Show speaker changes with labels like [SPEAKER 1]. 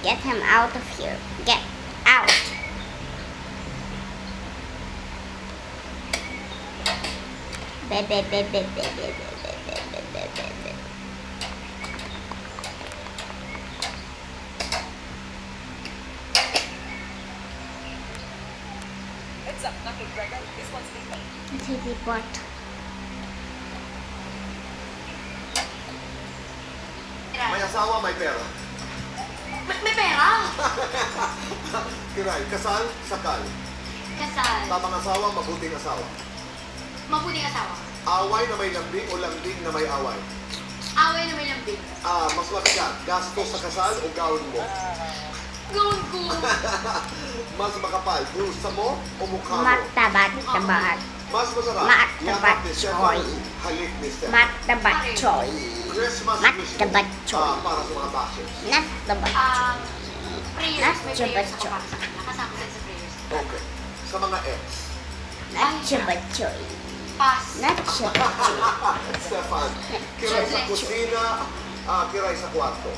[SPEAKER 1] Get him out of here. Get out.
[SPEAKER 2] Heads up, Knuckle Dragger. This one's lethal.
[SPEAKER 1] Teleport.
[SPEAKER 3] May asawa, may pera.
[SPEAKER 4] May pera!
[SPEAKER 3] Kiray, kasal, sakal.
[SPEAKER 4] Kasal.
[SPEAKER 3] Tamang asawa, mabuting asawa.
[SPEAKER 4] Mabuting asawa.
[SPEAKER 3] Away na may lambing o lambing na may away.
[SPEAKER 4] Away na may lambing.
[SPEAKER 3] Mas mabigat, gastos sa kasal o gawin mo.
[SPEAKER 4] Gawin ko.
[SPEAKER 3] Mas makapal, bulsa mo o mukha mo.
[SPEAKER 1] Matabat-tabat.
[SPEAKER 3] Mas masarap,
[SPEAKER 1] Matabat
[SPEAKER 3] yakap ni
[SPEAKER 1] choy.
[SPEAKER 3] Stefan, halik ni Stefan.
[SPEAKER 1] Matabat choy.
[SPEAKER 3] Christmas
[SPEAKER 1] Matabat choy.
[SPEAKER 3] para sa mga bashers.
[SPEAKER 1] Natabat choy.
[SPEAKER 4] Prayers. May prayers
[SPEAKER 1] Nacho,
[SPEAKER 4] ako para sa kanya. Kasama din sa prayers.
[SPEAKER 3] Okay. Sa mga ex.
[SPEAKER 1] Natabat choy.
[SPEAKER 4] Pass.
[SPEAKER 1] Natabat choy.
[SPEAKER 3] Stefan, kiray sa kusina, kiray sa kwarto.